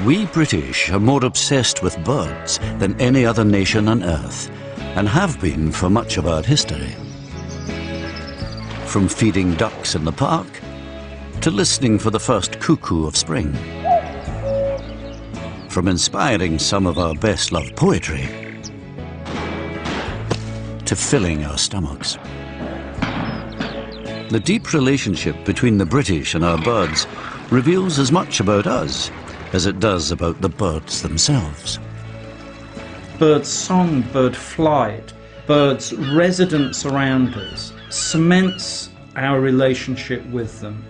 We British are more obsessed with birds than any other nation on earth, and have been for much of our history. From feeding ducks in the park, to listening for the first cuckoo of spring. From inspiring some of our best-loved poetry, to filling our stomachs. The deep relationship between the British and our birds reveals as much about us as it does about the birds themselves. Bird song, bird flight, birds' residence around us cements our relationship with them,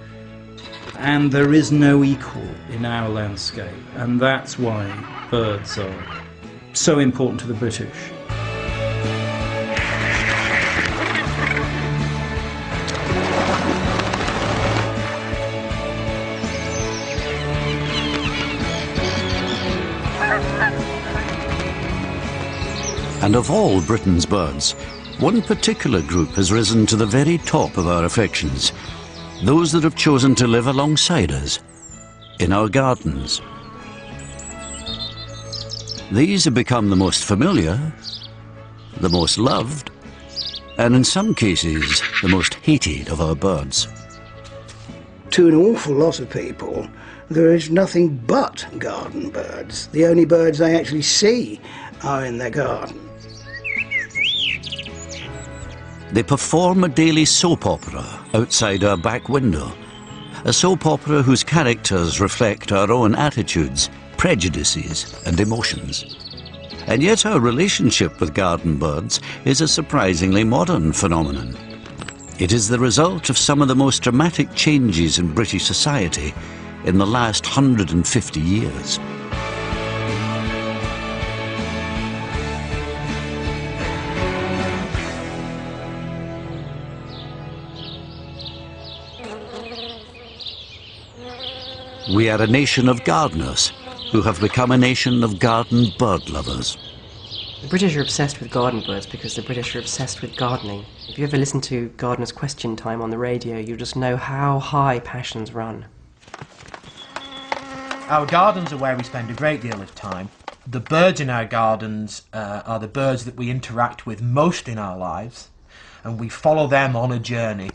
and there is no equal in our landscape, and that's why birds are so important to the British. And of all Britain's birds, one particular group has risen to the very top of our affections, those that have chosen to live alongside us, in our gardens. These have become the most familiar, the most loved, and in some cases, the most hated of our birds. To an awful lot of people, there is nothing but garden birds. The only birds they actually see are in their garden. They perform a daily soap opera outside our back window, a soap opera whose characters reflect our own attitudes, prejudices and emotions. And yet our relationship with garden birds is a surprisingly modern phenomenon. It is the result of some of the most dramatic changes in British society in the last 150 years. We are a nation of gardeners who have become a nation of garden bird lovers. The British are obsessed with garden birds because the British are obsessed with gardening. If you ever listen to Gardener's Question Time on the radio, you'll just know how high passions run. Our gardens are where we spend a great deal of time. The birds in our gardens are the birds that we interact with most in our lives, and we follow them on a journey.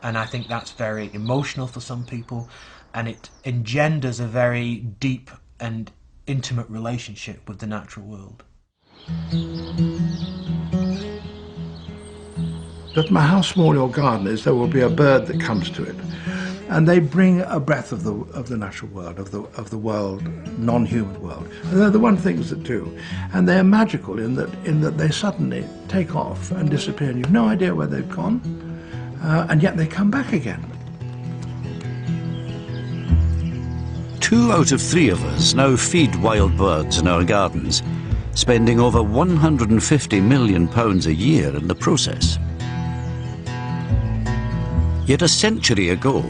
And I think that's very emotional for some people, and it engenders a very deep and intimate relationship with the natural world. No matter how small your garden is, there will be a bird that comes to it, and they bring a breath of the natural world, of the world, non-human world. And they're the one things that do, and they are magical in that they suddenly take off and disappear, and you've no idea where they've gone, and yet they come back again. 2 out of 3 of us now feed wild birds in our gardens, spending over £150 million a year in the process. Yet a century ago,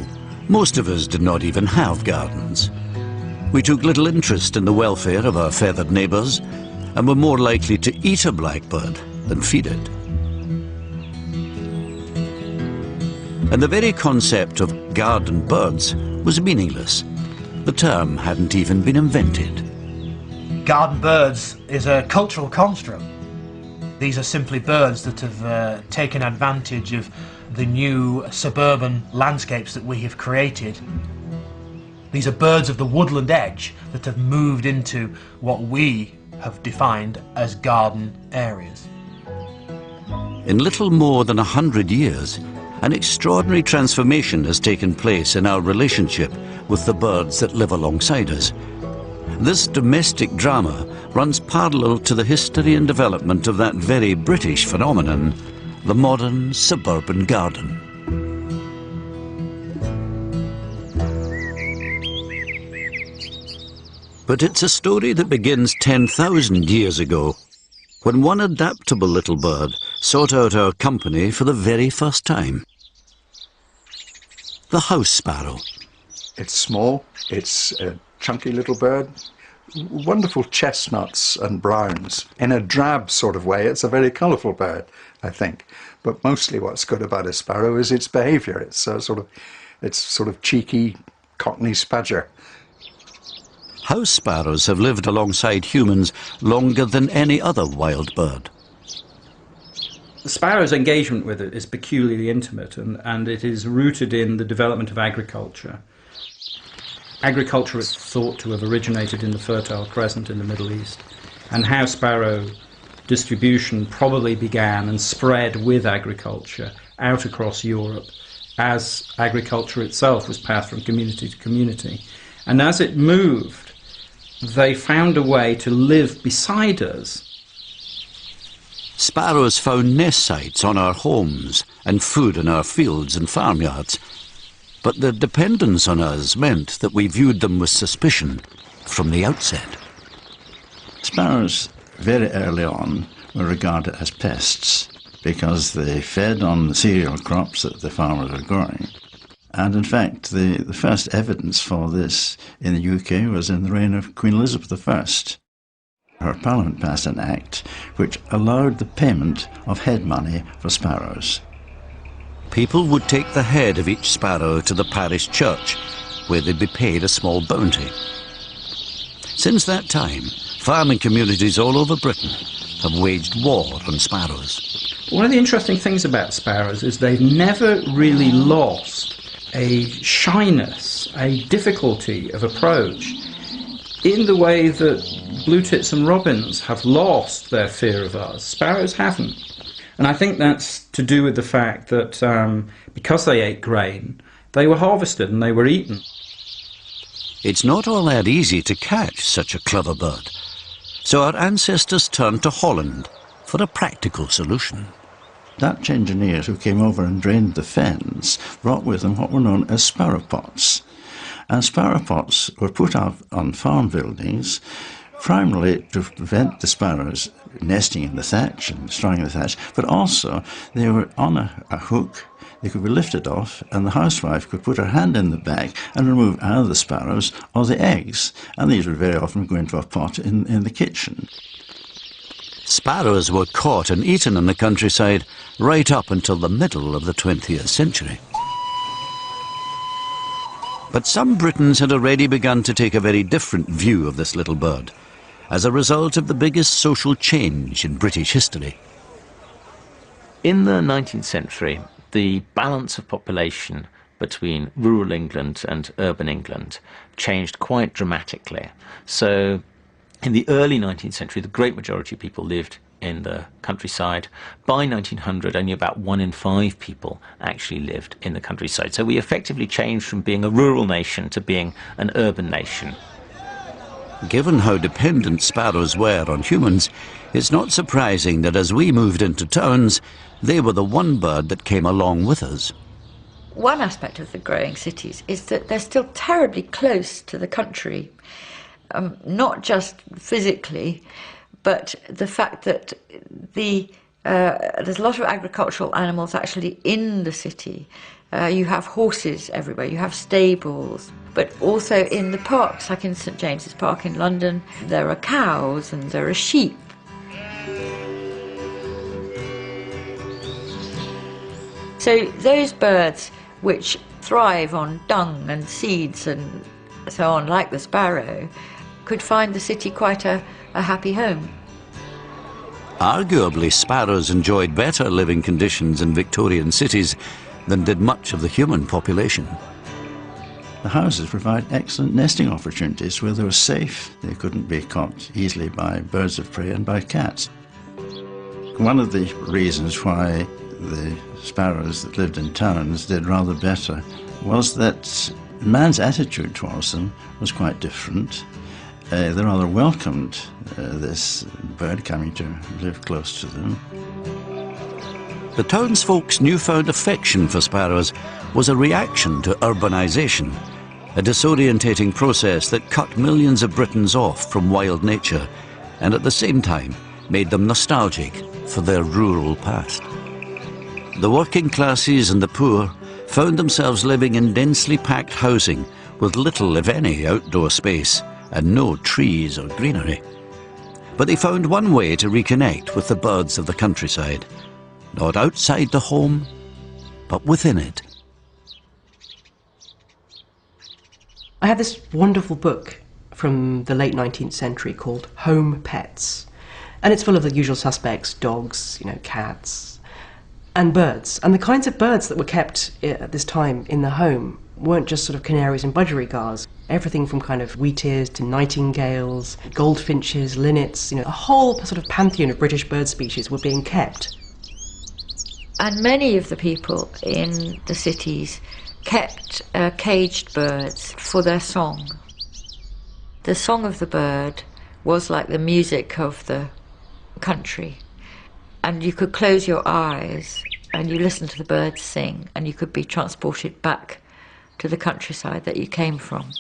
most of us did not even have gardens. We took little interest in the welfare of our feathered neighbours and were more likely to eat a blackbird than feed it. And the very concept of garden birds was meaningless. The term hadn't even been invented. Garden birds is a cultural construct. These are simply birds that have taken advantage of the new suburban landscapes that we have created. These are birds of the woodland edge that have moved into what we have defined as garden areas. In little more than 100 years, an extraordinary transformation has taken place in our relationship with the birds that live alongside us. This domestic drama runs parallel to the history and development of that very British phenomenon, the modern suburban garden. But it's a story that begins 10,000 years ago, when one adaptable little bird sought out our company for the very first time. The house sparrow. It's small, it's a chunky little bird, wonderful chestnuts and browns. In a drab sort of way, it's a very colourful bird, I think. But mostly what's good about a sparrow is its behaviour. It's sort of cheeky Cockney spadger. house sparrows have lived alongside humans longer than any other wild bird. The sparrow's engagement with it is peculiarly intimate, and it is rooted in the development of agriculture. Agriculture is thought to have originated in the Fertile Crescent in the Middle East, and house sparrow distribution probably began and spread with agriculture out across Europe as agriculture itself was passed from community to community. And as it moved, they found a way to live beside us. Sparrows found nest sites on our homes and food in our fields and farmyards. But their dependence on us meant that we viewed them with suspicion from the outset. Sparrows, very early on, were regarded as pests because they fed on the cereal crops that the farmers were growing. And in fact, the first evidence for this in the UK was in the reign of Queen Elizabeth I. Her Parliament passed an act which allowed the payment of head money for sparrows. People would take the head of each sparrow to the parish church, where they'd be paid a small bounty. Since that time, farming communities all over Britain have waged war on sparrows. One of the interesting things about sparrows is they've never really lost a shyness, a difficulty of approach, in the way that blue tits and robins have lost their fear of us. Sparrows haven't. And I think that's to do with the fact that because they ate grain, they were harvested and they were eaten. It's not all that easy to catch such a clever bird. So our ancestors turned to Holland for a practical solution. Dutch engineers who came over and drained the fens brought with them what were known as sparrow pots. And sparrow pots were put up on farm buildings, primarily to prevent the sparrows nesting in the thatch and destroying the thatch, but also they were on a hook. They could be lifted off, and the housewife could put her hand in the bag and remove either the sparrows or the eggs. And these would very often go into a pot in the kitchen. Sparrows were caught and eaten in the countryside right up until the middle of the 20th century. But some Britons had already begun to take a very different view of this little bird, as a result of the biggest social change in British history. In the 19th century, the balance of population between rural England and urban England changed quite dramatically. So in the early 19th century, the great majority of people lived in the countryside. By 1900, only about 1 in 5 people actually lived in the countryside. So we effectively changed from being a rural nation to being an urban nation. Given how dependent sparrows were on humans, it's not surprising that as we moved into towns, they were the one bird that came along with us. One aspect of the growing cities is that they're still terribly close to the country, not just physically, but the fact that there's a lot of agricultural animals actually in the city. You have horses everywhere, you have stables, but also in the parks, like in St James's Park in London, there are cows and there are sheep. So those birds which thrive on dung and seeds and so on, like the sparrow, could find the city quite a happy home. Arguably, sparrows enjoyed better living conditions in Victorian cities than did much of the human population. The houses provide excellent nesting opportunities where they were safe. They couldn't be caught easily by birds of prey and by cats. One of the reasons why the sparrows that lived in towns did rather better was that man's attitude towards them was quite different. They rather welcomed this bird coming to live close to them. The townsfolk's newfound affection for sparrows was a reaction to urbanisation, a disorientating process that cut millions of Britons off from wild nature and at the same time made them nostalgic for their rural past. The working classes and the poor found themselves living in densely packed housing with little, if any, outdoor space and no trees or greenery. But they found one way to reconnect with the birds of the countryside, not outside the home, but within it. I had this wonderful book from the late 19th century called Home Pets. And it's full of the usual suspects, dogs, cats, and birds. And the kinds of birds that were kept at this time in the home weren't just sort of canaries and budgerigars. Everything from kind of wheatears to nightingales, goldfinches, linnets, a whole sort of pantheon of British bird species were being kept. And many of the people in the cities kept caged birds for their song. The song of the bird was like the music of the country, and you could close your eyes and you listen to the birds sing, and you could be transported back to the countryside that you came from.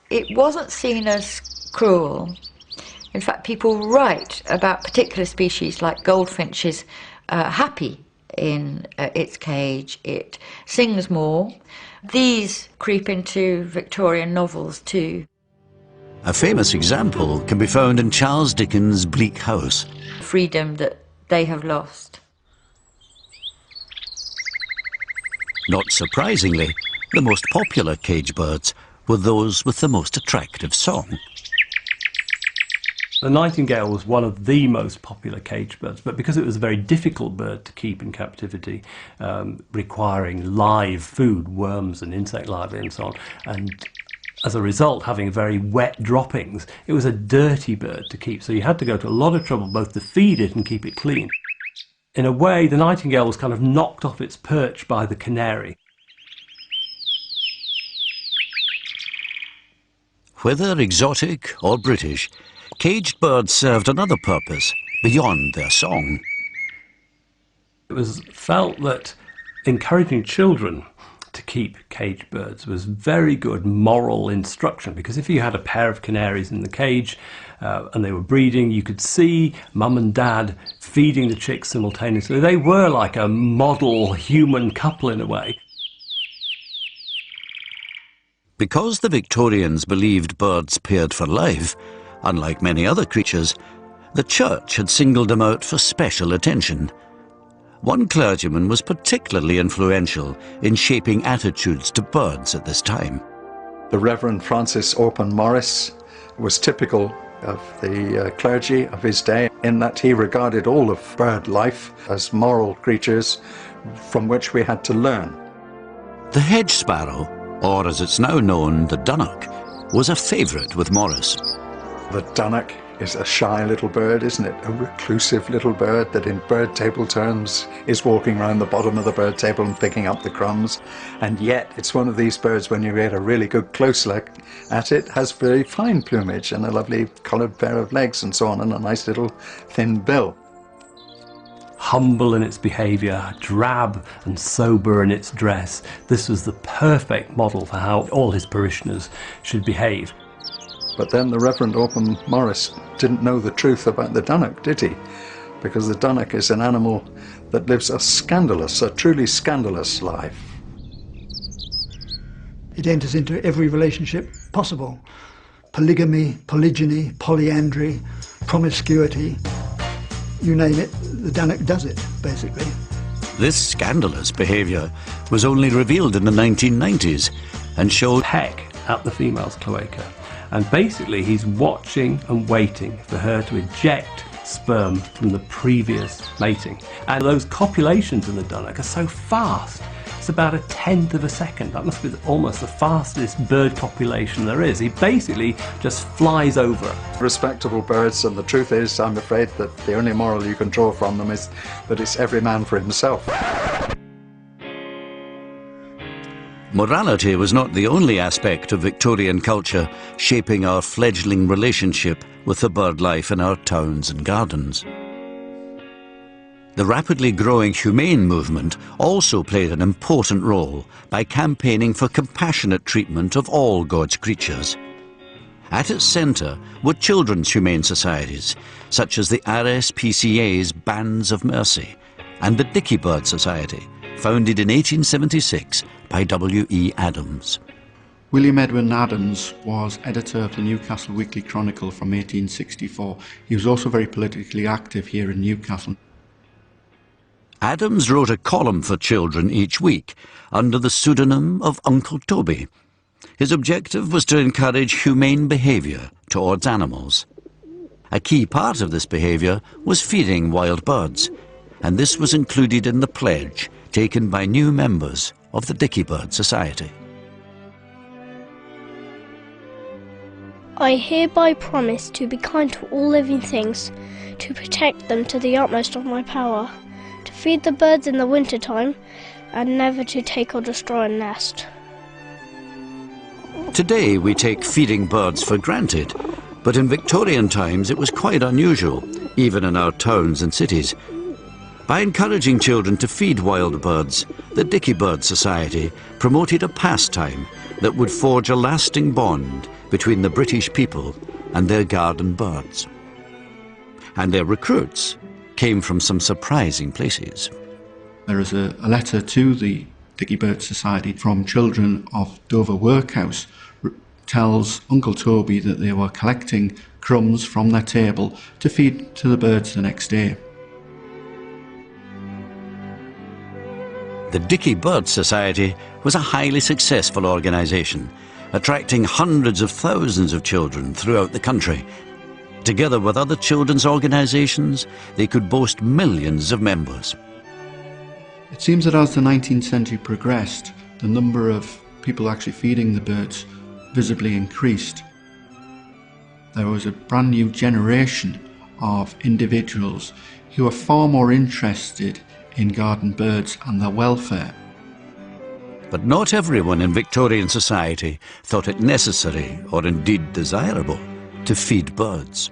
It wasn't seen as cruel. In fact, people write about particular species like goldfinches happy in its cage. It sings more. These creep into Victorian novels too. A famous example can be found in Charles Dickens' Bleak House. Freedom that they have lost. Not surprisingly, the most popular cage birds were those with the most attractive song. The nightingale was one of the most popular cage birds, but because it was a very difficult bird to keep in captivity, requiring live food, worms and insect larvae and so on, and as a result having very wet droppings, it was a dirty bird to keep. So you had to go to a lot of trouble both to feed it and keep it clean. In a way, the nightingale was kind of knocked off its perch by the canary. Whether exotic or British, caged birds served another purpose beyond their song. It was felt that encouraging children to keep caged birds was very good moral instruction, because if you had a pair of canaries in the cage and they were breeding, you could see mum and dad feeding the chicks simultaneously. They were like a model human couple in a way. Because the Victorians believed birds paired for life, unlike many other creatures, the church had singled them out for special attention. One clergyman was particularly influential in shaping attitudes to birds at this time. The Reverend Francis Orpen Morris was typical of the clergy of his day, in that he regarded all of bird life as moral creatures from which we had to learn. The hedge sparrow, or as it's now known, the dunnock, was a favourite with Morris. The dunnock is a shy little bird, isn't it? A reclusive little bird that in bird table terms is walking around the bottom of the bird table and picking up the crumbs. And yet it's one of these birds, when you get a really good close look at it, has very fine plumage and a lovely coloured pair of legs and so on, and a nice little thin bill. Humble in its behaviour, drab and sober in its dress, this was the perfect model for how all his parishioners should behave. But then the Reverend Orpen Morris didn't know the truth about the dunnock, did he? Because the dunnock is an animal that lives a truly scandalous life. It enters into every relationship possible. Polygamy, polygyny, polyandry, promiscuity, you name it, the dunnock does it, basically. This scandalous behaviour was only revealed in the 1990s and showed peck at the female's cloaca. And basically he's watching and waiting for her to eject sperm from the previous mating. And those copulations in the dunnock are so fast. It's about 1/10 of a second. That must be almost the fastest bird copulation there is. He basically just flies over. Respectable birds, and the truth is, I'm afraid that the only moral you can draw from them is that it's every man for himself. morality was not the only aspect of Victorian culture shaping our fledgling relationship with the bird life in our towns and gardens. The rapidly growing humane movement also played an important role by campaigning for compassionate treatment of all God's creatures. At its centre were children's humane societies, such as the RSPCA's Bands of Mercy and the Dicky Bird Society, founded in 1876 by W.E. Adams. William Edwin Adams was editor of the Newcastle Weekly Chronicle from 1864. He was also very politically active here in Newcastle. Adams wrote a column for children each week under the pseudonym of Uncle Toby. His objective was to encourage humane behaviour towards animals. A key part of this behaviour was feeding wild birds, and this was included in the pledge taken by new members of the Dicky Bird Society. I hereby promise to be kind to all living things, to protect them to the utmost of my power, to feed the birds in the winter time, and never to take or destroy a nest. Today we take feeding birds for granted, but in Victorian times it was quite unusual, even in our towns and cities. By encouraging children to feed wild birds, the Dicky Bird Society promoted a pastime that would forge a lasting bond between the British people and their garden birds. And their recruits came from some surprising places. There is a letter to the Dicky Bird Society from children of Dover Workhouse. Tells Uncle Toby that they were collecting crumbs from their table to feed to the birds the next day. The Dicky Bird Society was a highly successful organisation, attracting hundreds of thousands of children throughout the country. Together with other children's organisations, they could boast millions of members. It seems that as the 19th century progressed, the number of people actually feeding the birds visibly increased. There was a brand new generation of individuals who were far more interested in garden birds and their welfare. But not everyone in Victorian society thought it necessary or indeed desirable to feed birds.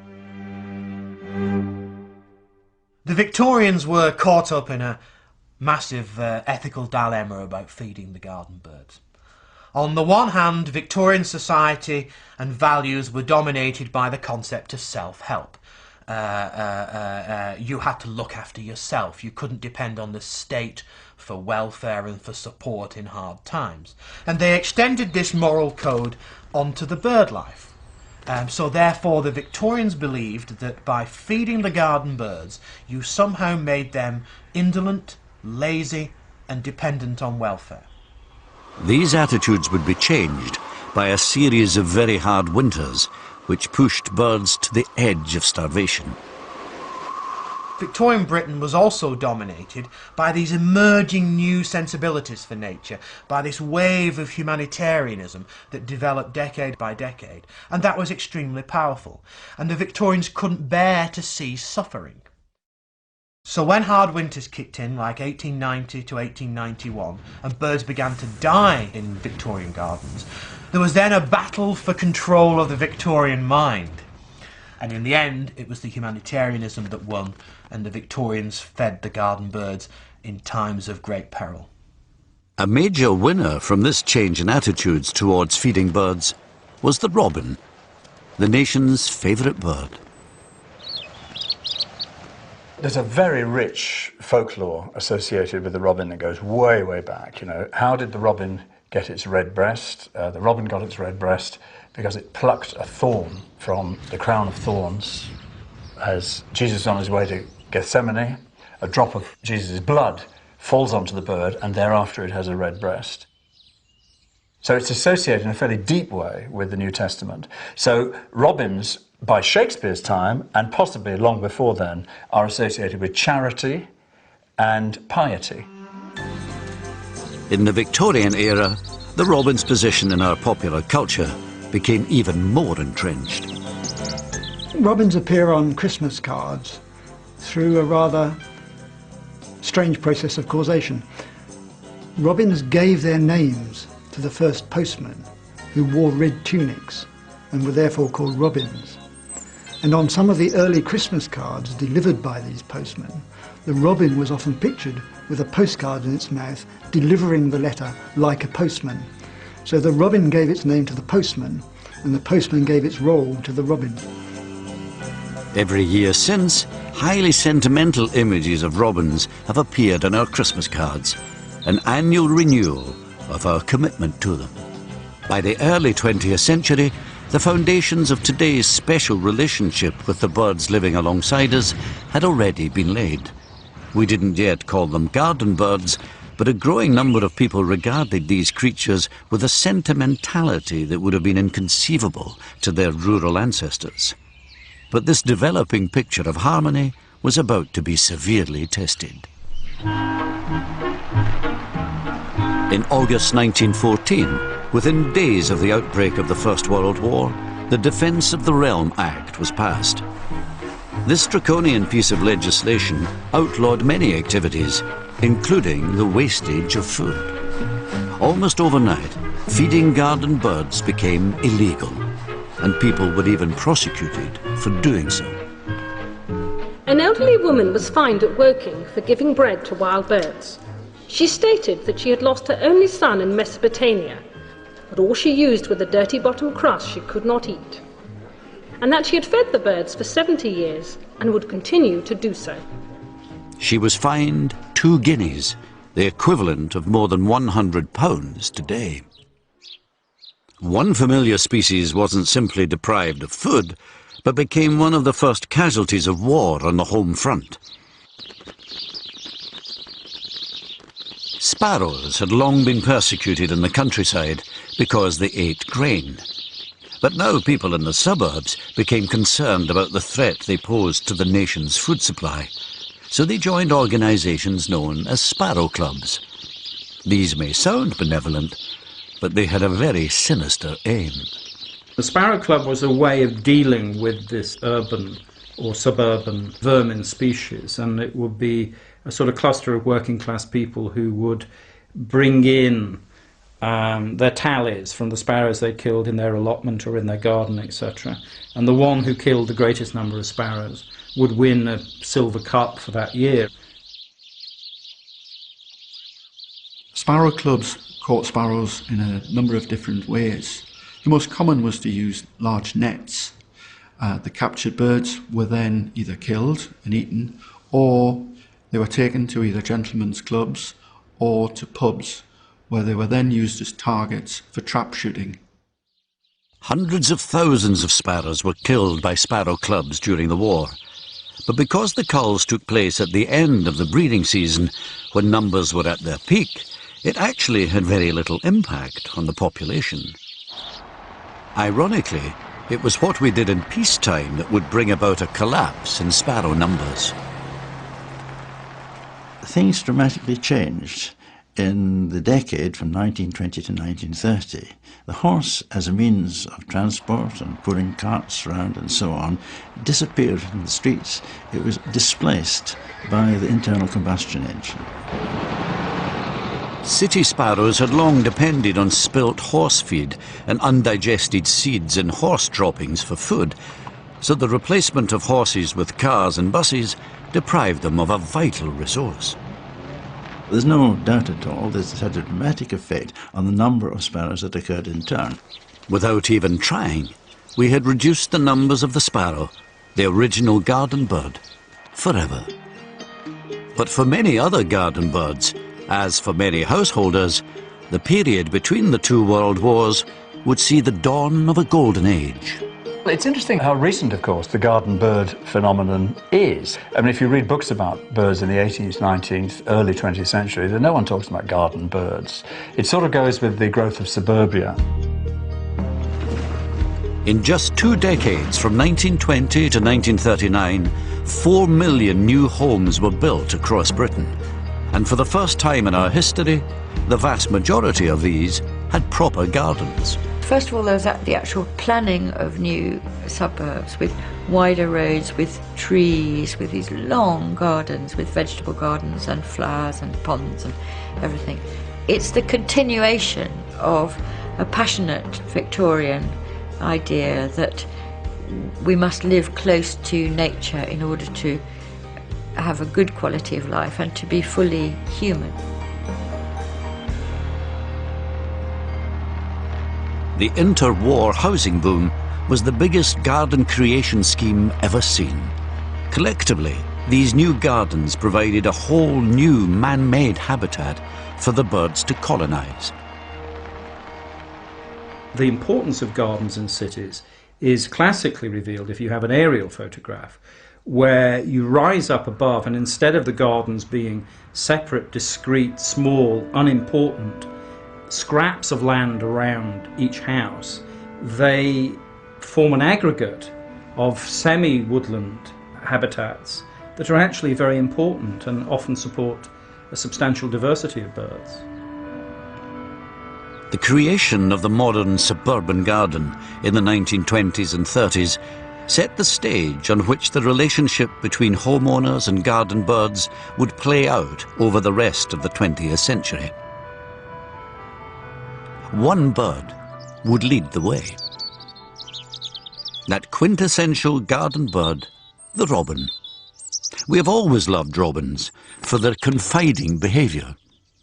The Victorians were caught up in a massive ethical dilemma about feeding the garden birds. On the one hand, Victorian society and values were dominated by the concept of self-help. You had to look after yourself. You couldn't depend on the state for welfare and for support in hard times. And they extended this moral code onto the bird life. So therefore the Victorians believed that by feeding the garden birds, you somehow made them indolent, lazy and dependent on welfare. These attitudes would be changed by a series of very hard winters, which pushed birds to the edge of starvation. Victorian Britain was also dominated by these emerging new sensibilities for nature, by this wave of humanitarianism that developed decade by decade, and that was extremely powerful, and the Victorians couldn't bear to see suffering. So when hard winters kicked in, like 1890 to 1891, and birds began to die in Victorian gardens, there was then a battle for control of the Victorian mind. And in the end, it was the humanitarianism that won, and the Victorians fed the garden birds in times of great peril. A major winner from this change in attitudes towards feeding birds was the robin, the nation's favourite bird. There's a very rich folklore associated with the robin that goes way, way back. You know, how did the robin get its red breast? The robin got its red breast because it plucked a thorn from the crown of thorns as Jesus was on his way to Gethsemane. A drop of Jesus' blood falls onto the bird, and thereafter it has a red breast. So it's associated in a fairly deep way with the New Testament. So robins, by Shakespeare's time, and possibly long before then, are associated with charity and piety. In the Victorian era, the robin's position in our popular culture became even more entrenched. Robins appear on Christmas cards through a rather strange process of causation. Robins gave their names to the first postmen, who wore red tunics and were therefore called robins. And on some of the early Christmas cards delivered by these postmen, the robin was often pictured with a postcard in its mouth, delivering the letter like a postman. So the robin gave its name to the postman, and the postman gave its role to the robin. Every year since, highly sentimental images of robins have appeared on our Christmas cards, an annual renewal of our commitment to them. By the early 20th century, the foundations of today's special relationship with the birds living alongside us had already been laid. We didn't yet call them garden birds, but a growing number of people regarded these creatures with a sentimentality that would have been inconceivable to their rural ancestors. But this developing picture of harmony was about to be severely tested. In August 1914, within days of the outbreak of the First World War, the Defence of the Realm Act was passed. This draconian piece of legislation outlawed many activities, including the wastage of food. Almost overnight, feeding garden birds became illegal, and people were even prosecuted for doing so. An elderly woman was fined at Woking for giving bread to wild birds. She stated that she had lost her only son in Mesopotamia, but all she used were the dirty bottom crust she could not eat, and that she had fed the birds for 70 years and would continue to do so. She was fined 2 guineas, the equivalent of more than £100 today. One familiar species wasn't simply deprived of food, but became one of the first casualties of war on the home front. Sparrows had long been persecuted in the countryside because they ate grain. But now people in the suburbs became concerned about the threat they posed to the nation's food supply, so they joined organisations known as sparrow clubs. These may sound benevolent, but they had a very sinister aim. The Sparrow Club was a way of dealing with this urban or suburban vermin species, and it would be a sort of cluster of working class people who would bring in their tallies from the sparrows they killed in their allotment or in their garden, etc. And the one who killed the greatest number of sparrows would win a silver cup for that year. Sparrow clubs caught sparrows in a number of different ways. The most common was to use large nets. The captured birds were then either killed and eaten, or they were taken to either gentlemen's clubs or to pubs, where they were then used as targets for trap shooting. Hundreds of thousands of sparrows were killed by sparrow clubs during the war. But because the culls took place at the end of the breeding season, when numbers were at their peak, it actually had very little impact on the population. Ironically, it was what we did in peacetime that would bring about a collapse in sparrow numbers. Things dramatically changed. In the decade from 1920 to 1930, the horse as a means of transport and pulling carts around and so on disappeared from the streets. It was displaced by the internal combustion engine. City sparrows had long depended on spilt horse feed and undigested seeds and horse droppings for food, so the replacement of horses with cars and buses deprived them of a vital resource. There's no doubt at all this had a dramatic effect on the number of sparrows that occurred in turn. Without even trying, we had reduced the numbers of the sparrow, the original garden bird, forever. But for many other garden birds, as for many householders, the period between the 2 world wars would see the dawn of a golden age. It's interesting how recent, of course, the garden bird phenomenon is. I mean, if you read books about birds in the 18th, 19th, early 20th century, then no one talks about garden birds. It sort of goes with the growth of suburbia. In just 2 decades, from 1920 to 1939, 4 million new homes were built across Britain. And for the first time in our history, the vast majority of these had proper gardens. First of all, there was the actual planning of new suburbs with wider roads, with trees, with these long gardens, with vegetable gardens and flowers and ponds and everything. It's the continuation of a passionate Victorian idea that we must live close to nature in order to have a good quality of life and to be fully human. The interwar housing boom was the biggest garden creation scheme ever seen. Collectively, these new gardens provided a whole new man-made habitat for the birds to colonise. The importance of gardens in cities is classically revealed if you have an aerial photograph, where you rise up above, and instead of the gardens being separate, discrete, small, unimportant scraps of land around each house, they form an aggregate of semi-woodland habitats that are actually very important and often support a substantial diversity of birds. The creation of the modern suburban garden in the 1920s and 30s set the stage on which the relationship between homeowners and garden birds would play out over the rest of the 20th century. One bird would lead the way. That quintessential garden bird, the robin. We have always loved robins for their confiding behaviour.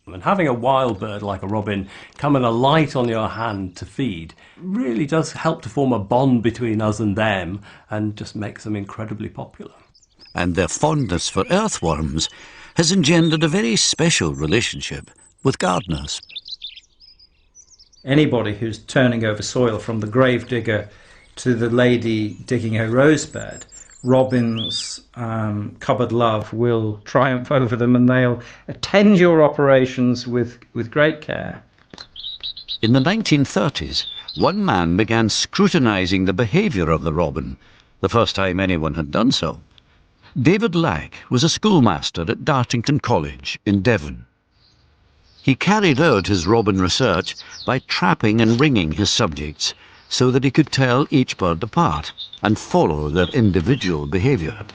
And having a wild bird like a robin come and alight on your hand to feed really does help to form a bond between us and them and just makes them incredibly popular. And their fondness for earthworms has engendered a very special relationship with gardeners. Anybody who's turning over soil, from the grave digger to the lady digging a rose bed, robins' cupboard love will triumph over them, and they'll attend your operations with great care. In the 1930s, one man began scrutinising the behaviour of the robin, the first time anyone had done so. David Lack was a schoolmaster at Dartington College in Devon. He carried out his robin research by trapping and ringing his subjects so that he could tell each bird apart and follow their individual behaviour.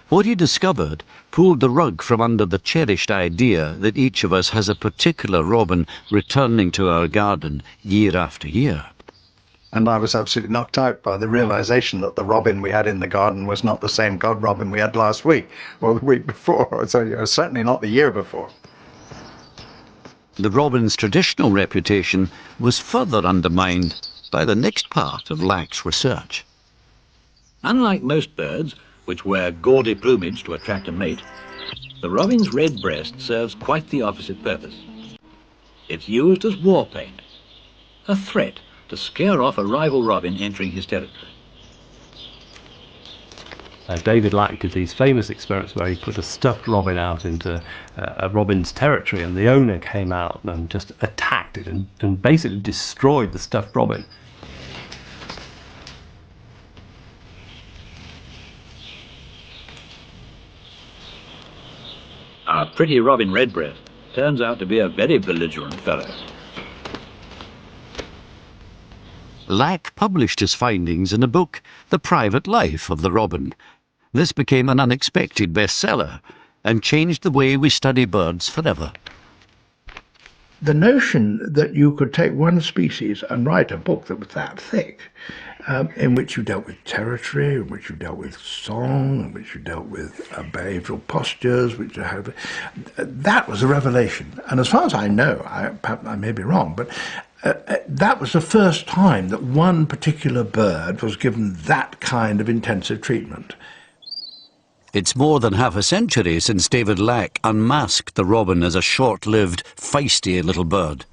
What he discovered pulled the rug from under the cherished idea that each of us has a particular robin returning to our garden year after year. And I was absolutely knocked out by the realisation that the robin we had in the garden was not the same god robin we had last week or the week before, so certainly not the year before. The robin's traditional reputation was further undermined by the next part of Lack's research. Unlike most birds, which wear gaudy plumage to attract a mate, the robin's red breast serves quite the opposite purpose. It's used as war paint, a threat to scare off a rival robin entering his territory. David Lack did these famous experiments where he put a stuffed robin out into a robin's territory, and the owner came out and just attacked it and basically destroyed the stuffed robin. Our pretty robin redbreast turns out to be a very belligerent fellow. Lack published his findings in a book, The Private Life of the Robin. This became an unexpected bestseller and changed the way we study birds forever. The notion that you could take one species and write a book that was that thick, in which you dealt with territory, in which you dealt with song, in which you dealt with behavioural postures, which that was a revelation. And as far as I know, I may be wrong, but that was the first time that one particular bird was given that kind of intensive treatment. It's more than half a century since David Lack unmasked the robin as a short-lived, feisty little bird.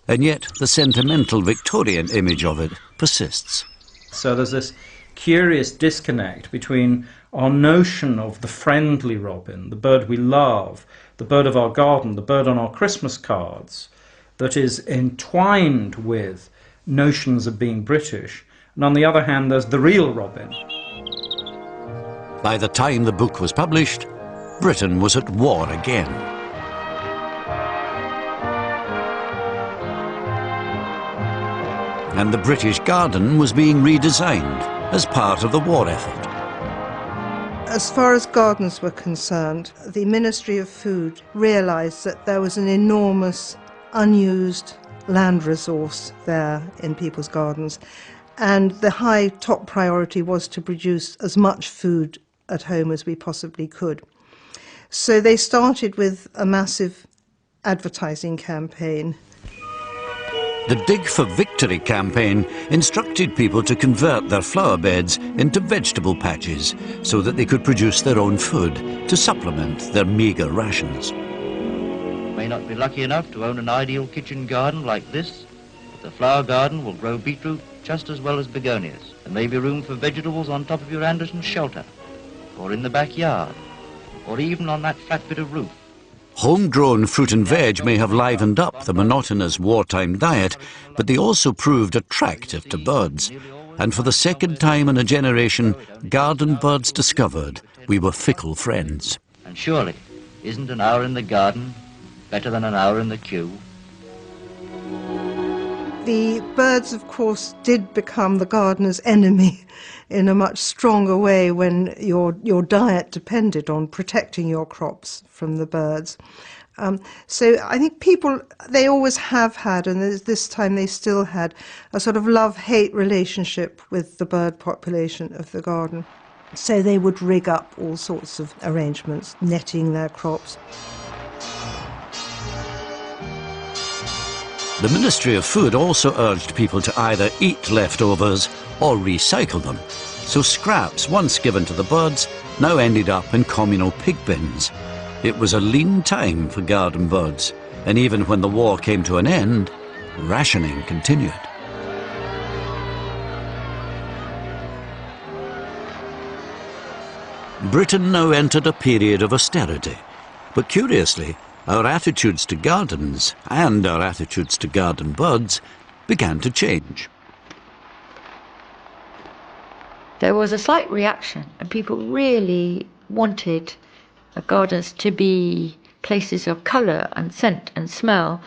And yet the sentimental Victorian image of it persists. So there's this curious disconnect between our notion of the friendly robin, the bird we love, the bird of our garden, the bird on our Christmas cards, that is entwined with notions of being British. And on the other hand, there's the real robin. By the time the book was published, Britain was at war again. And the British garden was being redesigned as part of the war effort. As far as gardens were concerned, the Ministry of Food realised that there was an enormous unused land resource there in people's gardens, and the high top priority was to produce as much food at home as we possibly could. So they started with a massive advertising campaign. The Dig for Victory campaign instructed people to convert their flower beds into vegetable patches so that they could produce their own food to supplement their meagre rations. May not be lucky enough to own an ideal kitchen garden like this, but the flower garden will grow beetroot just as well as begonias. There may be room for vegetables on top of your Anderson shelter. or in the backyard, or even on that flat bit of roof. Homegrown fruit and veg may have livened up the monotonous wartime diet, but they also proved attractive to birds. And for the second time in a generation, garden birds discovered we were fickle friends. And surely, isn't an hour in the garden better than an hour in the queue? The birds, of course, did become the gardener's enemy in a much stronger way when your diet depended on protecting your crops from the birds. So I think people, they always have had, and this time they still had, a sort of love-hate relationship with the bird population of the garden. So they would rig up all sorts of arrangements, netting their crops. The Ministry of Food also urged people to either eat leftovers or recycle them. So scraps once given to the birds now ended up in communal pig bins. It was a lean time for garden birds, and even when the war came to an end, rationing continued. Britain now entered a period of austerity, but curiously, our attitudes to gardens and our attitudes to garden birds began to change. There was a slight reaction, and people really wanted gardens to be places of colour and scent and smell.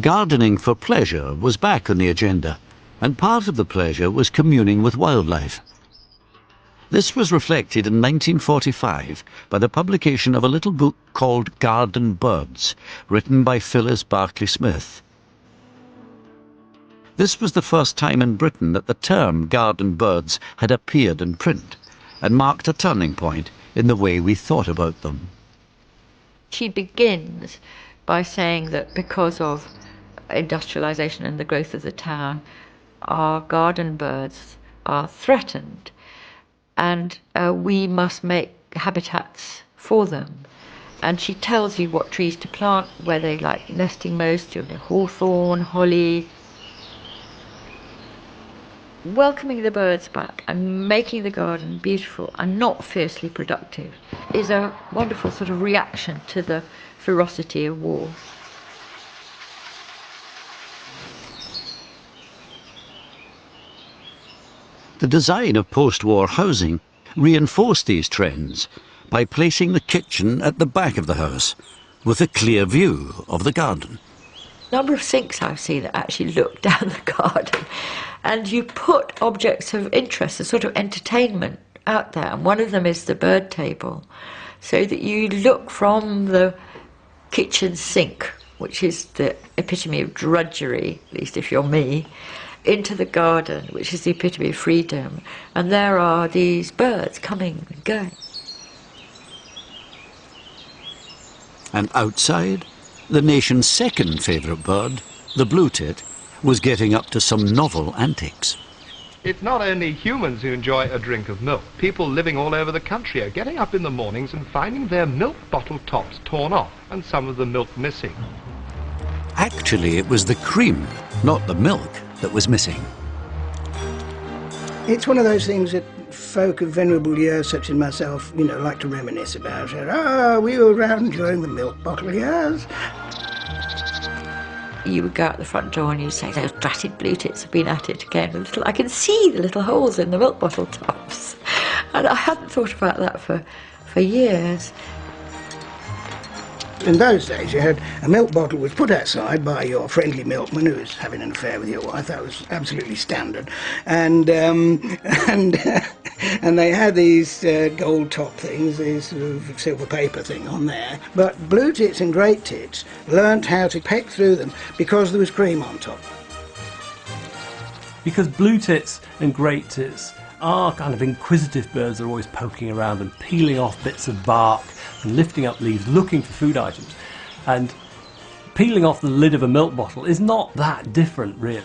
Gardening for pleasure was back on the agenda, and part of the pleasure was communing with wildlife. This was reflected in 1945 by the publication of a little book called Garden Birds, written by Phyllis Barclay Smith. This was the first time in Britain that the term garden birds had appeared in print, and marked a turning point in the way we thought about them. She begins by saying that because of industrialisation and the growth of the town, our garden birds are threatened, and we must make habitats for them. And she tells you what trees to plant, where they like nesting most, hawthorn, holly. Welcoming the birds back and making the garden beautiful and not fiercely productive is a wonderful sort of reaction to the ferocity of war. The design of post-war housing reinforced these trends by placing the kitchen at the back of the house with a clear view of the garden. A number of sinks I've seen that actually look down the garden, and you put objects of interest, a sort of entertainment out there, and one of them is the bird table, so that you look from the kitchen sink, which is the epitome of drudgery, at least if you're me, into the garden, which is the epitome of freedom, and there are these birds coming and going. And outside, the nation's second favourite bird, the blue tit, was getting up to some novel antics. It's not only humans who enjoy a drink of milk. People living all over the country are getting up in the mornings and finding their milk bottle tops torn off and some of the milk missing. Actually, it was the cream, not the milk, that was missing. It's one of those things that folk of venerable years, such as myself, like to reminisce about. We were around during the milk bottle years. You would go out the front door and you'd say, those dratted blue tits have been at it again. I can see the little holes in the milk bottle tops. And I hadn't thought about that for years. In those days, you had a milk bottle was put outside by your friendly milkman who was having an affair with your wife. That was absolutely standard. And they had these gold top things, these sort of silver paper thing on there. But blue tits and great tits learnt how to peck through them because there was cream on top. Because blue tits and great tits are kind of inquisitive birds. They're always poking around and peeling off bits of bark and lifting up leaves, looking for food items. And peeling off the lid of a milk bottle is not that different, really.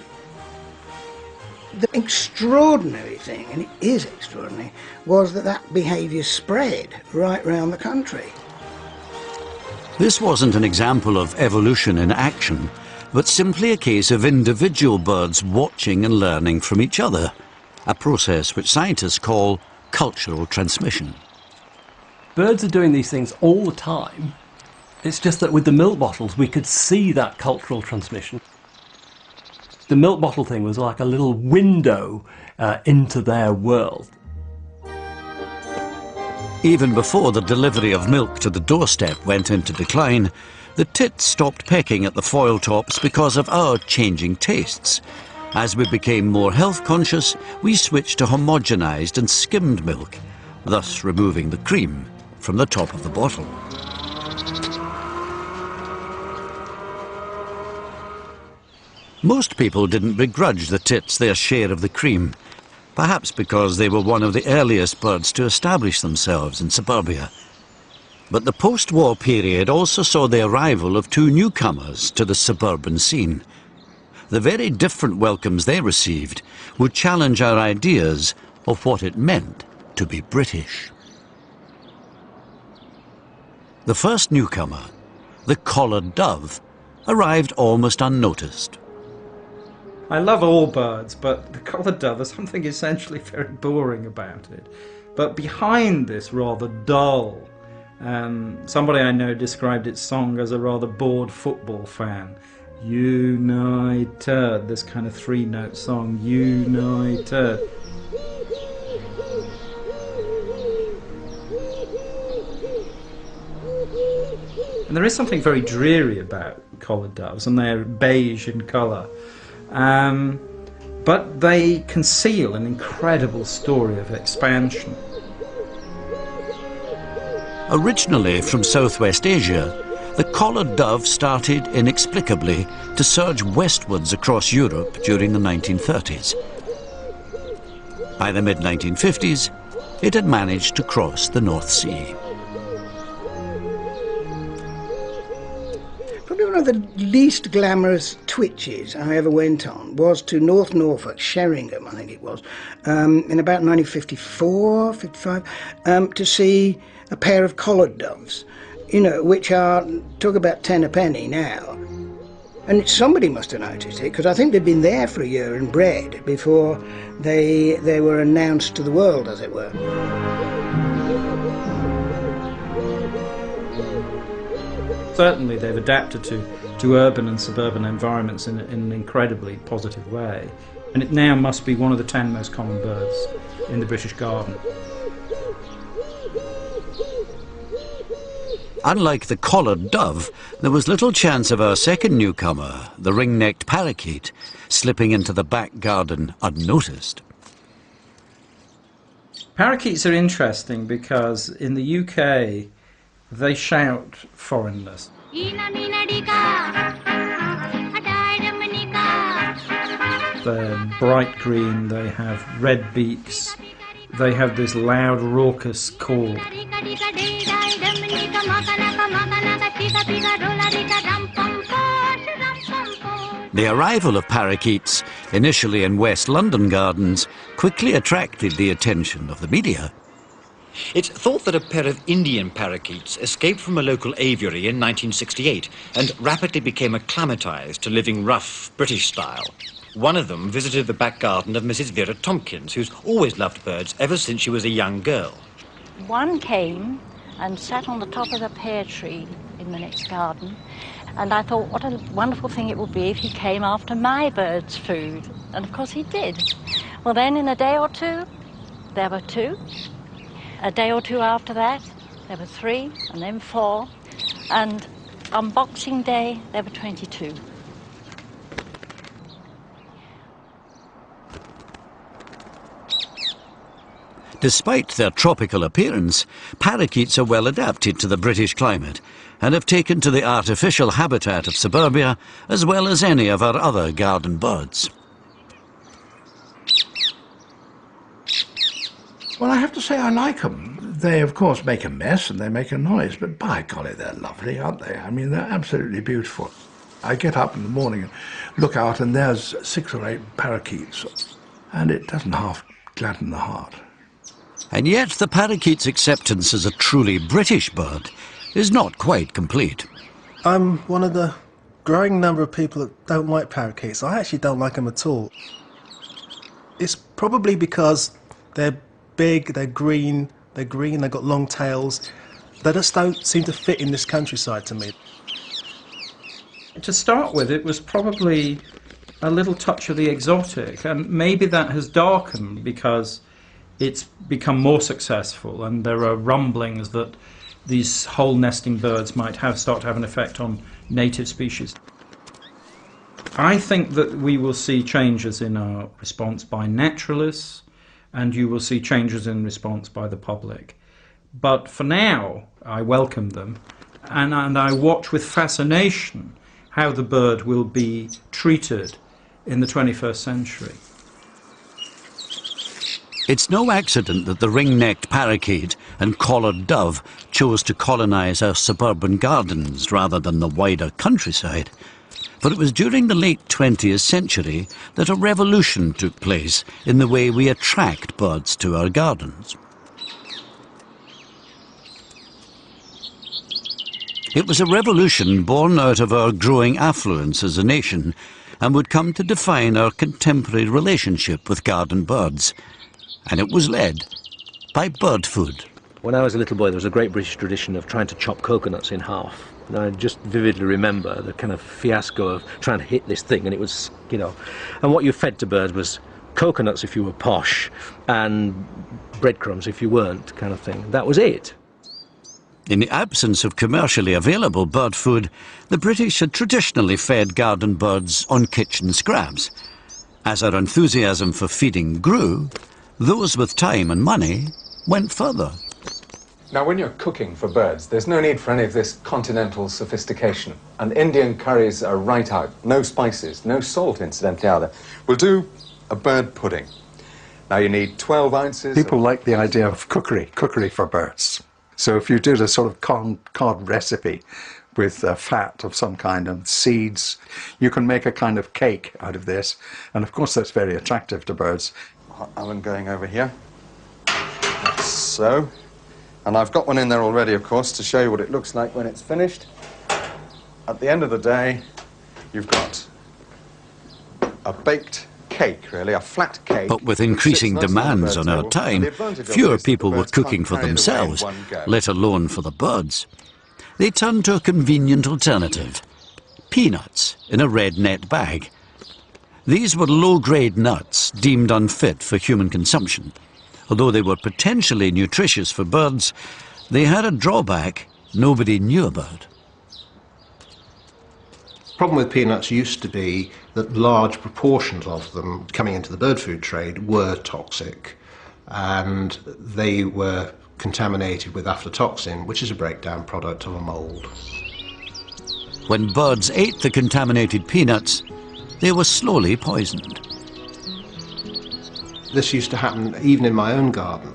The extraordinary thing, and it is extraordinary, was that behaviour spread right round the country. This wasn't an example of evolution in action, but simply a case of individual birds watching and learning from each other, a process which scientists call cultural transmission. Birds are doing these things all the time. It's just that with the milk bottles we could see that cultural transmission. The milk bottle thing was like a little window into their world. Even before the delivery of milk to the doorstep went into decline, the tits stopped pecking at the foil tops because of our changing tastes. As we became more health conscious, we switched to homogenized and skimmed milk, thus removing the cream from the top of the bottle. Most people didn't begrudge the tits their share of the cream, perhaps because they were one of the earliest birds to establish themselves in suburbia. But the post-war period also saw the arrival of two newcomers to the suburban scene. The very different welcomes they received would challenge our ideas of what it meant to be British. The first newcomer, the collared dove, arrived almost unnoticed. I love all birds, but the collared dove, there's something essentially very boring about it. But behind this rather dull, somebody I know described its song as a rather bored football fan. United, this kind of three-note song, United. And there is something very dreary about collared doves, and they're beige in colour. But they conceal an incredible story of expansion. Originally from Southwest Asia, the collared dove started inexplicably to surge westwards across Europe during the 1930s. By the mid-1950s, it had managed to cross the North Sea. Probably one of the least glamorous twitches I ever went on was to North Norfolk, Sheringham, I think it was, in about 1954, 55, to see a pair of collared doves, you know, which are, talk about 10 a penny now. And somebody must have noticed it, because I think they'd been there for a year and bred before they were announced to the world, as it were. Certainly they've adapted to urban and suburban environments in an incredibly positive way. And it now must be one of the 10 most common birds in the British Garden. Unlike the collared dove, there was little chance of our second newcomer, the ring-necked parakeet, slipping into the back garden unnoticed. Parakeets are interesting because in the UK they shout foreigners. They're bright green, they have red beaks, they have this loud, raucous call. The arrival of parakeets, initially in West London gardens, quickly attracted the attention of the media. It's thought that a pair of Indian parakeets escaped from a local aviary in 1968 and rapidly became acclimatized to living rough, British style. One of them visited the back garden of Mrs. Vera Tompkins, who's always loved birds ever since she was a young girl. One came and sat on the top of the pear tree in the next garden, and I thought what a wonderful thing it would be if he came after my bird's food. And of course he did. Well, then in a day or two, there were two. A day or two after that, there were 3, and then 4. And on Boxing Day, there were 22. Despite their tropical appearance, parakeets are well adapted to the British climate and have taken to the artificial habitat of suburbia as well as any of our other garden birds. Well, I have to say I like them. They, of course, make a mess and they make a noise, but by golly, they're lovely, aren't they? I mean, they're absolutely beautiful. I get up in the morning and look out and there's 6 or 8 parakeets, and it doesn't half gladden the heart. And yet the parakeet's acceptance as a truly British bird is not quite complete. I'm one of the growing number of people that don't like parakeets. I actually don't like them at all. It's probably because they're big, they're green, they've got long tails. They just don't seem to fit in this countryside to me. To start with, it was probably a little touch of the exotic, and maybe that has darkened because it's become more successful, and there are rumblings that these hole nesting birds might start to have an effect on native species. I think that we will see changes in our response by naturalists, and you will see changes in response by the public. But for now, I welcome them, and I watch with fascination how the bird will be treated in the 21st century. It's no accident that the ring-necked parakeet and collared dove chose to colonise our suburban gardens rather than the wider countryside. For it was during the late 20th century that a revolution took place in the way we attract birds to our gardens. It was a revolution born out of our growing affluence as a nation and would come to define our contemporary relationship with garden birds. And it was led by bird food. When I was a little boy, there was a great British tradition of trying to chop coconuts in half. And I just vividly remember the kind of fiasco of trying to hit this thing, and it was, you know, and what you fed to birds was coconuts if you were posh and breadcrumbs if you weren't, kind of thing. That was it. In the absence of commercially available bird food, the British had traditionally fed garden birds on kitchen scraps. As our enthusiasm for feeding grew, those with time and money went further. Now, when you're cooking for birds, there's no need for any of this continental sophistication. And Indian curries are right out. No spices, no salt, incidentally, either. We'll do a bird pudding. Now, you need 12 ounces... People like the idea of cookery for birds. So if you do the sort of cod recipe with fat of some kind and seeds, you can make a kind of cake out of this. And, of course, that's very attractive to birds. Hot oven going over here. Like so. And I've got one in there already, of course, to show you what it looks like when it's finished. At the end of the day, you've got a baked cake, really, a flat cake. But with increasing demands on our time, fewer people were cooking for themselves, let alone for the birds. They turned to a convenient alternative: peanuts in a red net bag. These were low-grade nuts deemed unfit for human consumption. Although they were potentially nutritious for birds, they had a drawback nobody knew about. The problem with peanuts used to be that large proportions of them coming into the bird food trade were toxic, and they were contaminated with aflatoxin, which is a breakdown product of a mould. When birds ate the contaminated peanuts, they were slowly poisoned. This used to happen even in my own garden,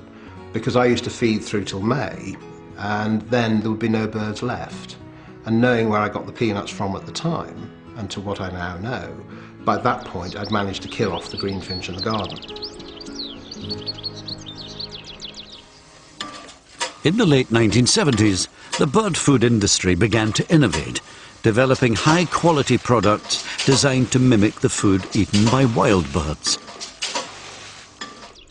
because I used to feed through till May, and then there would be no birds left. And knowing where I got the peanuts from at the time, and to what I now know, by that point I'd managed to kill off the greenfinch in the garden. In the late 1970s, the bird food industry began to innovate, developing high-quality products designed to mimic the food eaten by wild birds.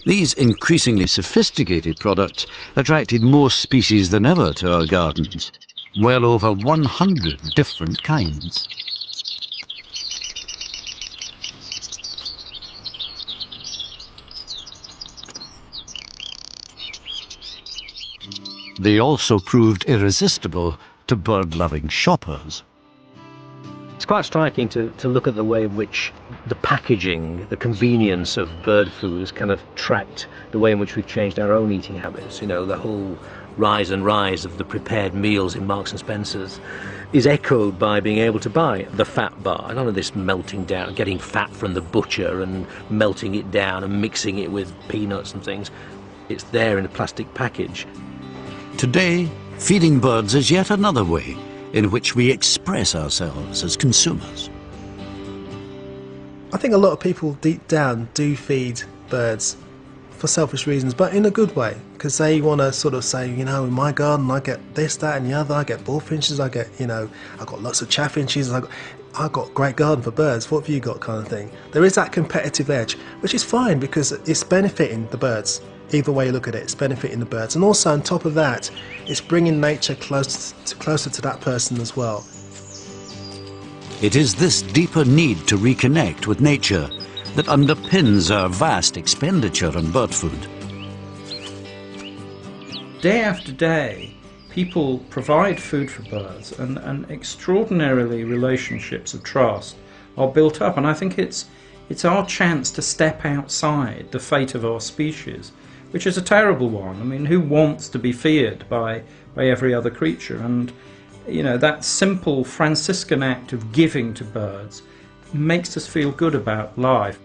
These increasingly sophisticated products attracted more species than ever to our gardens, well over 100 different kinds. They also proved irresistible to bird-loving shoppers. It's quite striking to look at the way in which the packaging, the convenience of bird food has kind of tracked the way in which we've changed our own eating habits. You know, the whole rise of the prepared meals in Marks and Spencer's is echoed by being able to buy the fat bar. None of this melting down, getting fat from the butcher and melting it down and mixing it with peanuts and things. It's there in a plastic package. Today, feeding birds is yet another way in which we express ourselves as consumers. I think a lot of people deep down do feed birds for selfish reasons, but in a good way, because they want to sort of say, you know, in my garden I get this, that and the other, I get bullfinches, I get, you know, I got lots of chaffinches, I got great garden for birds, what have you got, kind of thing. There is that competitive edge, which is fine because it's benefiting the birds. Either way you look at it, it's benefiting the birds. And also on top of that, it's bringing nature closer to that person as well. It is this deeper need to reconnect with nature that underpins our vast expenditure on bird food. Day after day, people provide food for birds, and extraordinarily relationships of trust are built up. And I think it's our chance to step outside the fate of our species, which is a terrible one. I mean, who wants to be feared by every other creature? And you know, that simple Franciscan act of giving to birds makes us feel good about life,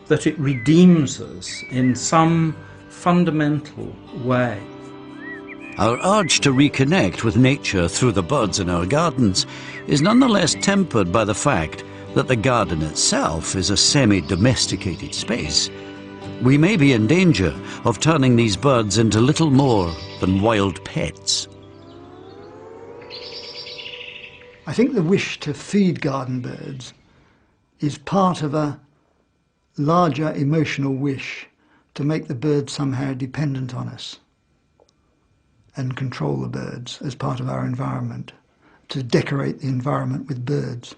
that it redeems us in some fundamental way. Our urge to reconnect with nature through the birds in our gardens is nonetheless tempered by the fact that the garden itself is a semi-domesticated space. We may be in danger of turning these birds into little more than wild pets. I think the wish to feed garden birds is part of a larger emotional wish to make the birds somehow dependent on us and control the birds as part of our environment, to decorate the environment with birds.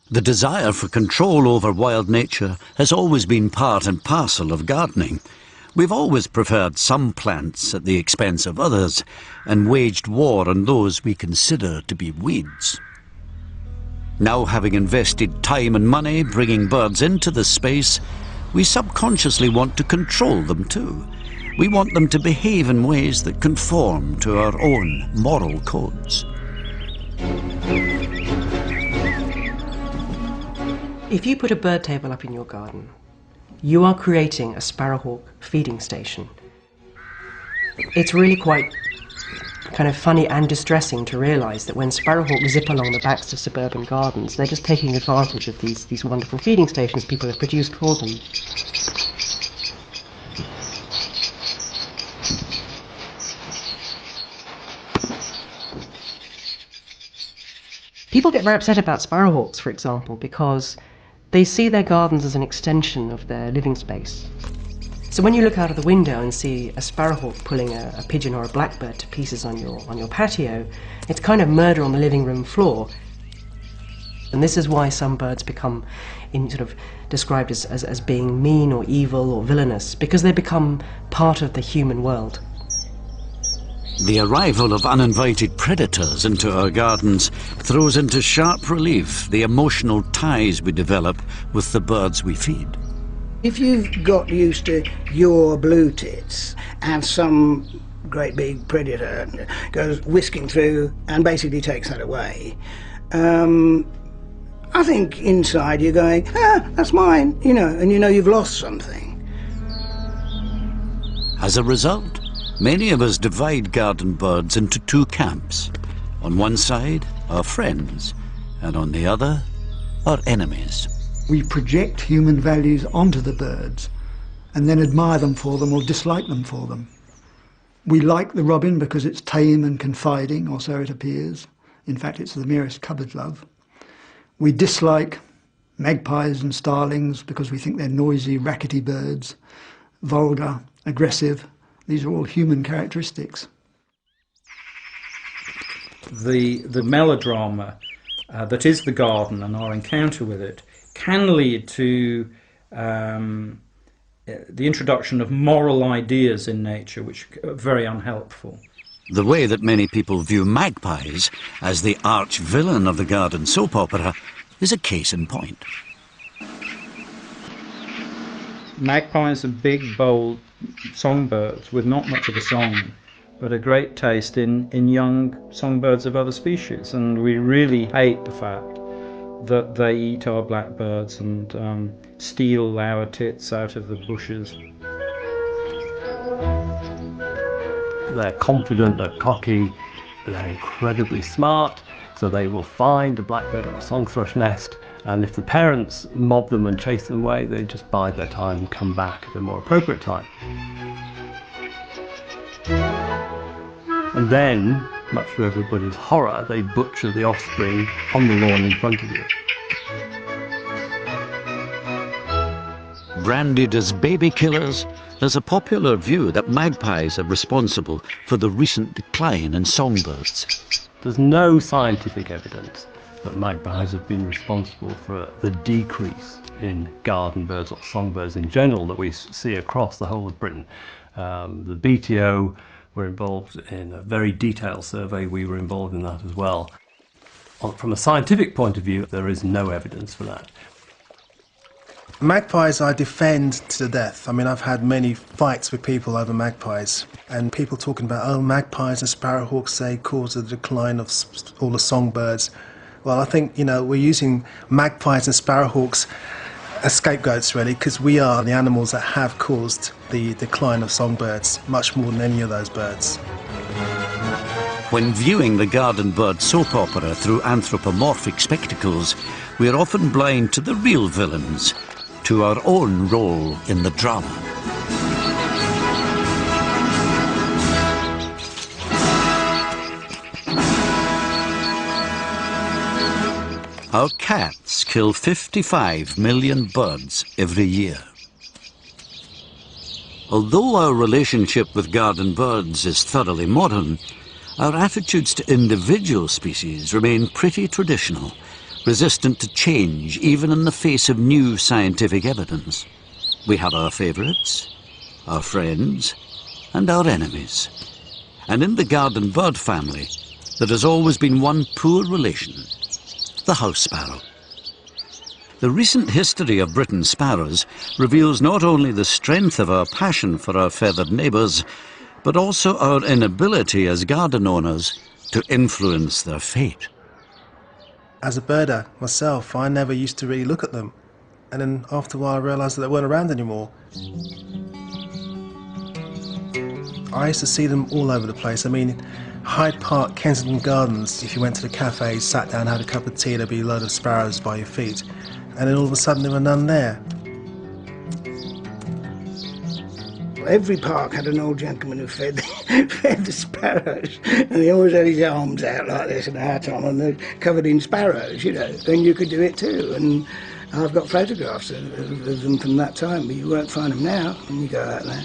The desire for control over wild nature has always been part and parcel of gardening. We've always preferred some plants at the expense of others and waged war on those we consider to be weeds. Now, having invested time and money bringing birds into this space, we subconsciously want to control them too. We want them to behave in ways that conform to our own moral codes. If you put a bird table up in your garden, you are creating a sparrowhawk feeding station. It's really quite kind of funny and distressing to realise that when sparrowhawks zip along the backs of suburban gardens, they're just taking advantage of these wonderful feeding stations people have produced for them. People get very upset about sparrowhawks, for example, because they see their gardens as an extension of their living space. So when you look out of the window and see a sparrowhawk pulling a pigeon or a blackbird to pieces on your patio, it's kind of murder on the living room floor. And this is why some birds become described as being mean or evil or villainous, because they become part of the human world. The arrival of uninvited predators into our gardens throws into sharp relief the emotional ties we develop with the birds we feed. If you've got used to your blue tits and some great big predator goes whisking through and basically takes that away, I think inside you're going, that's mine, and you've lost something. As a result, many of us divide garden birds into two camps. On one side, our friends, and on the other, our enemies. We project human values onto the birds and then admire them for them or dislike them for them. We like the robin because it's tame and confiding, or so it appears. In fact, it's the merest cupboard love. We dislike magpies and starlings because we think they're noisy, rackety birds, vulgar, aggressive. These are all human characteristics. The melodrama that is the garden and our encounter with it can lead to the introduction of moral ideas in nature which are very unhelpful. The way that many people view magpies as the arch-villain of the garden soap opera is a case in point. Magpies are big, bold songbirds with not much of a song, but a great taste in young songbirds of other species, and we really hate the fact that they eat our blackbirds and steal our tits out of the bushes. They're confident, they're cocky, they're incredibly smart, so they will find a blackbird or a song thrush nest And if the parents mob them and chase them away, they just bide their time and come back at a more appropriate time. And then, much to everybody's horror, they butcher the offspring on the lawn in front of you. Branded as baby killers, there's a popular view that magpies are responsible for the recent decline in songbirds. There's no scientific evidence that magpies have been responsible for the decrease in garden birds or songbirds in general that we see across the whole of Britain. The BTO were involved in a very detailed survey. We were involved in that as well. From a scientific point of view, there is no evidence for that. Magpies I defend to the death. I mean, I've had many fights with people over magpies, and people talking about, oh, magpies and sparrowhawks, they cause the decline of all the songbirds. Well, I think, we're using magpies and sparrowhawks as scapegoats, really, because we are the animals that have caused the decline of songbirds, much more than any of those birds. When viewing the garden bird soap opera through anthropomorphic spectacles, we are often blind to the real villains, to our own role in the drama. Our cats kill 55 million birds every year. Although our relationship with garden birds is thoroughly modern, our attitudes to individual species remain pretty traditional, resistant to change even in the face of new scientific evidence. We have our favourites, our friends, and our enemies. And in the garden bird family, there has always been one poor relation, the house sparrow. The recent history of Britain's sparrows reveals not only the strength of our passion for our feathered neighbours, but also our inability as garden owners to influence their fate. As a birder myself, I never used to really look at them, and then after a while I realised that they weren't around anymore. I used to see them all over the place. I mean, Hyde Park, Kensington Gardens, if you went to the cafe, sat down, had a cup of tea, there'd be a load of sparrows by your feet, and then all of a sudden there were none there. Every park had an old gentleman who fed the sparrows, and he always had his arms out like this and a hat on, and they're covered in sparrows, and you could do it too. And I've got photographs of them from that time, but you won't find them now when you go out there.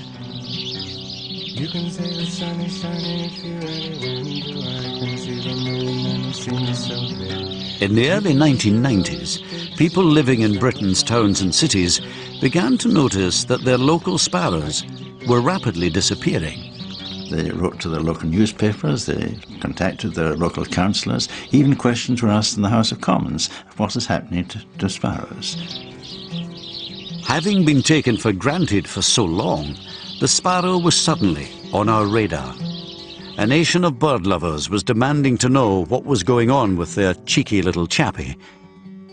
You can say the sun is shining if you really want to. I can see the moon and see me so clear. In the early 1990s, people living in Britain's towns and cities began to notice that their local sparrows were rapidly disappearing. They wrote to their local newspapers, they contacted their local councillors, even questions were asked in the House of Commons, what is happening to sparrows. Having been taken for granted for so long, the sparrow was suddenly on our radar. A nation of bird lovers was demanding to know what was going on with their cheeky little chappie.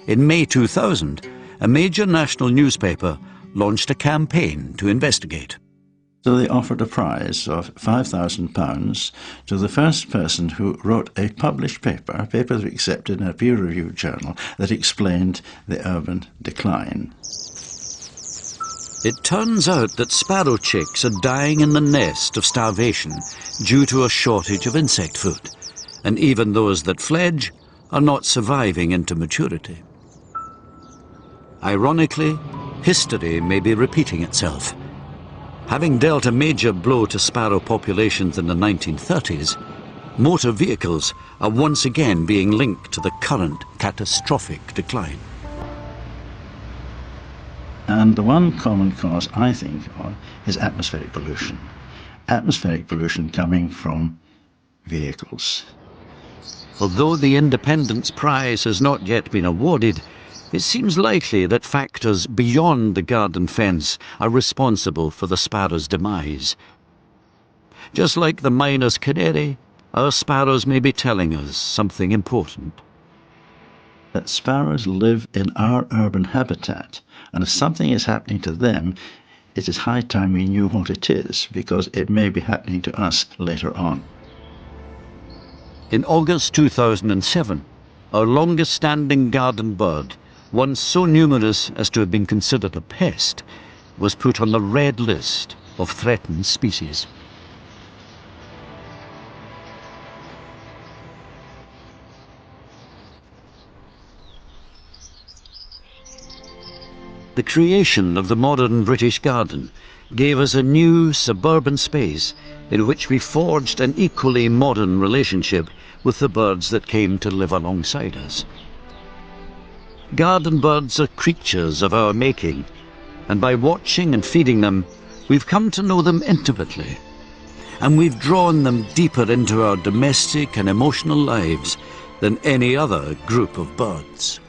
In May 2000, a major national newspaper launched a campaign to investigate. So they offered a prize of £5,000 to the first person who wrote a published paper, a paper that was accepted in a peer-reviewed journal, that explained the urban decline. It turns out that sparrow chicks are dying in the nest of starvation due to a shortage of insect food, and even those that fledge are not surviving into maturity. Ironically, history may be repeating itself. Having dealt a major blow to sparrow populations in the 1930s, motor vehicles are once again being linked to the current catastrophic decline. And the one common cause, I think, is atmospheric pollution. Atmospheric pollution coming from vehicles. Although the Independence Prize has not yet been awarded, it seems likely that factors beyond the garden fence are responsible for the sparrow's demise. Just like the miner's canary, our sparrows may be telling us something important. That sparrows live in our urban habitat, and if something is happening to them, it is high time we knew what it is, because it may be happening to us later on. In August 2007, our longest-standing garden bird, once so numerous as to have been considered a pest, was put on the red list of threatened species. The creation of the modern British garden gave us a new suburban space in which we forged an equally modern relationship with the birds that came to live alongside us. Garden birds are creatures of our making, and by watching and feeding them, we've come to know them intimately, and we've drawn them deeper into our domestic and emotional lives than any other group of birds.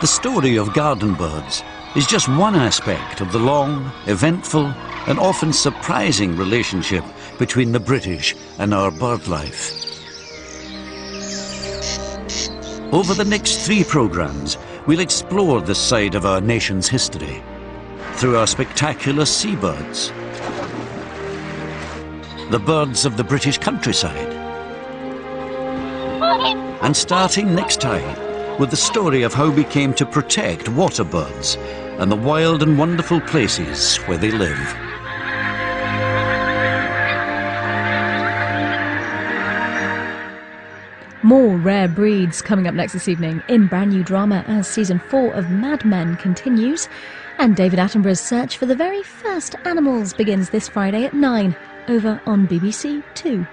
The story of garden birds is just one aspect of the long, eventful, and often surprising relationship between the British and our bird life. Over the next 3 programmes, we'll explore this side of our nation's history through our spectacular seabirds, the birds of the British countryside, and starting next time, with the story of how we came to protect water birds and the wild and wonderful places where they live. More rare breeds coming up next this evening in brand new drama as season 4 of Mad Men continues, and David Attenborough's search for the very first animals begins this Friday at 9 over on BBC 2.